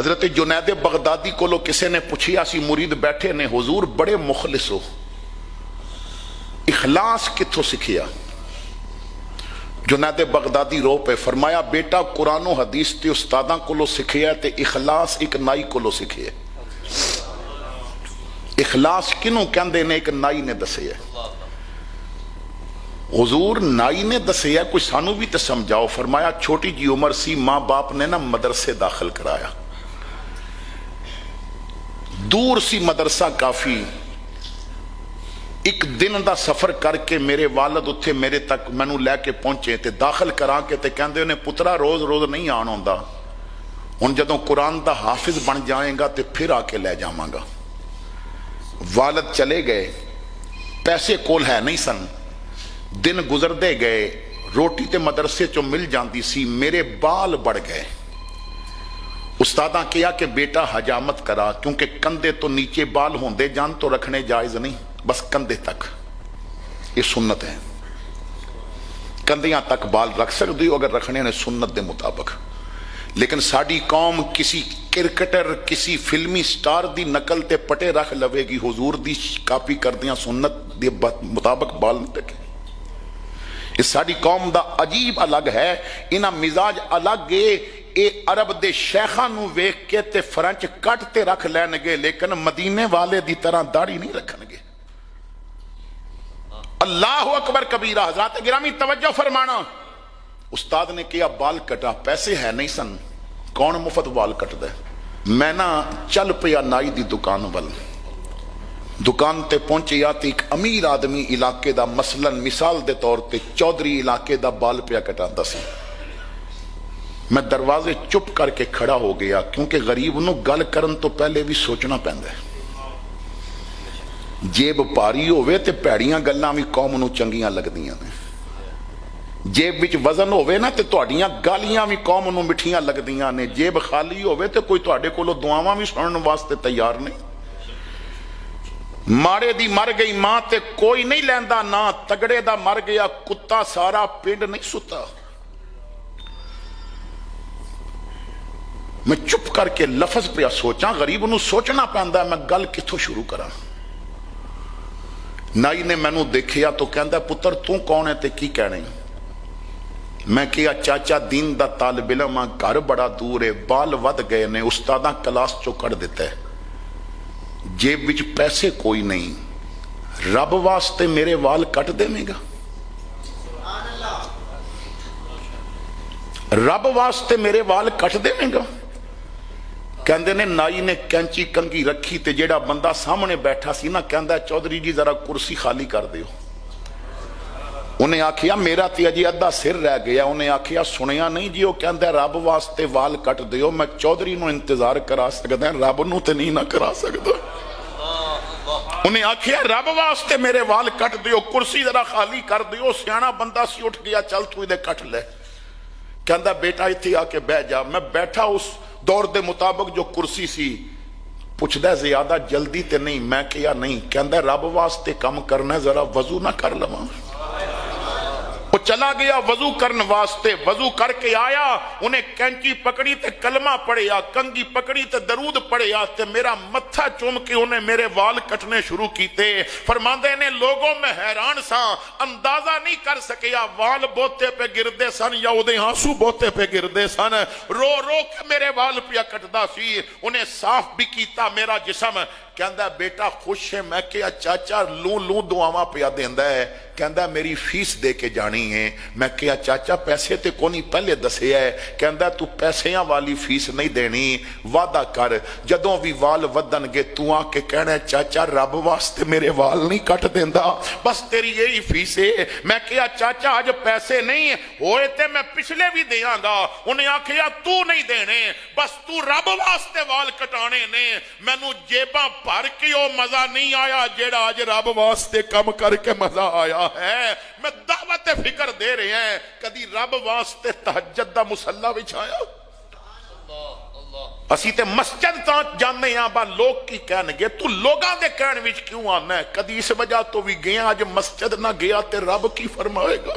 حضرت جنید بغدادی کو کسی نے پوچھیا سی مرید بیٹھے نے حضور بڑے مخلص ہو اخلاص کتھوں سکھیا؟ جنید بغدادی رو پہ فرمایا بیٹا قرآن و حدیث تے استاداں کو سکھیا تے اخلاص ایک نائی کو سکھیا۔ اخلاص کنوں کہندے نے؟ ایک نائی نے دسیا۔ حضور نائی نے دسیا کوئی سانو بھی تے سمجھاؤ۔ فرمایا چھوٹی جی عمر سی ماں باپ نے نا مدرسے داخل کرایا، دور سی مدرسہ کافی، ایک دن دا سفر کر کے میرے والد اتھے میرے تک مینوں لے کے پہنچے تے داخل کرا کے تے کہندے نے پترا روز روز نہیں آن ہوندا، ہن جدوں قرآن دا حافظ بن جائیں گا تے پھر آ کے لے جاواں گا۔ والد چلے گئے، پیسے کول ہے نہیں سن، دن گزردے گئے، روٹی تے مدرسے چوں مل جاندی سی، میرے بال بڑھ گئے۔ استاداں کیا کہ بیٹا حجامت کرا، کیونکہ کندھے تو نیچے بال ہوندے جان تو رکھنے جائز نہیں، بس کندھے تک، یہ سنت ہے، کندھیاں تک بال رکھ سکتے ہو اگر رکھنے نے سنت دے مطابق۔ لیکن ساڈی قوم کسی کرکٹر کسی فلمی سٹار دی نقل تے پٹے رکھ لوے گی، حضور دی کاپی کردیاں سنت دے مطابق بال نہیں رکھے۔ یہ ساڈی قوم دا عجیب الگ ہے، انہاں مزاج الگ ہے۔ اے عرب دے شیخاں نو ویکھ کے تے فرنچ کٹ تے رکھ لین گے، لیکن مدینے والے دی طرح داڑھی نہیں رکھن گے۔ اللہ اکبر کبیرہ۔ حضرات گرامی توجہ فرمانا، استاد نے کیا بال کٹا، پیسے ہے نہیں سن، کون مفت بال کٹ دے؟ میں نا چل پیا نائی دی دکان ول، دکان تے پہنچیا تے ایک امیر آدمی علاقے دا مثلا مثال دے طور تے چودھری علاقے دا بال پیا کٹاندا سی۔ میں دروازے چپ کر کے کھڑا ہو گیا، کیونکہ غریب نو گل کرن تو پہلے بھی سوچنا پیندا ہے۔ جیب پاری ہوئے تے پیڑیاں گلاں بھی قوم نو چنگیاں لگدیاں نے، جیب وچ وزن ہوئے نا تے تہاڈیاں گالیاں بھی قوم نو مٹھیاں لگدیاں نے، جیب خالی ہوئے تے کوئی تہاڈے کولوں دعاواں بھی سنن واسطے تیار نہیں۔ ماڑے دی مر گئی ماں تے کوئی نہیں لیندا نا، تگڑے دا مر گیا کتا سارا پنڈ نہیں ستا۔ میں چپ کر کے لفظ پہ سوچاں، غریب نو سوچنا پیندا ہے میں گل کتھوں شروع کراں۔ نائی نے مینوں دیکھیا تو کہندا پتر تو کون ہے تے کی کہنے؟ میں کہا چاچا دین دا طالب علم، گھر بڑا دور ہے، بال ود گئے نے، استاداں کلاس چو کر دیتا ہے، جیب وچ پیسے کوئی نہیں، رب واسطے میرے وال کٹ دے میں گا؟ رب واسطے میرے وال کٹ دے میں گا؟ کہندے نے نائی نے کینچی کنگی رکھی تے جیڑا بندہ سامنے بیٹھا سی نا کہندا چودھری جی ذرا کرسی خالی کر دیو۔ انہیں آکھیا میرا تے اجی ادھا سر رہ گیا، انہیں آکھیا سنیا نہیں جی، وہ کہندا رب واسطے وال کٹ دیو، میں چودھری نو انتظار کرا سکدا ہوں، رب نو تے نہیں نہ کرا سکدا۔ انہیں آکھیا رب واسطے میرے وال کٹ دیو، کرسی ذرا خالی کر دیو۔ سیانا بندہ سی اٹھ گیا، چل تو دے کٹ لے۔ کہندا بیٹا ایتھے آ کے بیٹھ جا۔ میں بیٹھا اس دور دے مطابق جو کرسی سی، پوچھدا زیادہ جلدی تے نہیں؟ میں کہیا نہیں۔ کہندا رب واسطے کم کرنا، ذرا وضو نہ کر لواں؟ وہ چلا گیا وضو کرن واسطے، وضو کر کے آیا، انہیں کینچی پکڑی تے کلمہ پڑھیا، کنگی پکڑی تے درود پڑھیا تے میرا متھا چوم کے انہیں میرے وال کٹنے شروع کیتے۔ فرماندے نے لوگوں میں حیران سا، اندازہ نہیں کر سکیا وال بوتے پہ گردے سن یا اودے آنسو بوتے پہ گردے سن، رو رو کے میرے وال پیا کٹدا سی۔ انہیں صاف بھی کیتا میرا جسم۔ کہندا بیٹا خوش ہے؟ میں کہا چاچا لوں لوں دعاواں پیا دیندا ہے۔ کہندا میری فیس دے کے جانی ہے۔ میں کہا چاچا پیسے تے کونی پہلے دسے ہے۔ کہندا تو پیسیاں والی فیس نہیں دینی، وعدہ کر جدوں بھی وال ودن گے تو آ کے کہنا ہے چاچا رب واسطے میرے وال نہیں کٹ دیندا، بس تیری یہی فیس ہے۔ میں کہا چاچا اج پیسے نہیں ہوئے تے میں پچھلے بھی دیاں گا۔ انہیں آکھیا تو نہیں دینے، بس تو رب واسطے وال کٹانے نے، مینوں جیباں بھر کے او مزہ نہیں آیا جیڑا آج رب واسطے کم کر کے مزہ آیا ہے۔ میں دعوت فکر دے رہے ہیں، کدی رب واسطے تہجد دا مصلی بچھایا؟ اسی تے مسجد تاں جانے ہیں، با لوگ کی کہن گے تو لوگاں دے کہن وچ کیوں آنا ہے؟ کدی اس وجہ تو بھی گیا، اج مسجد نہ گیا تے رب کی فرمائے گا؟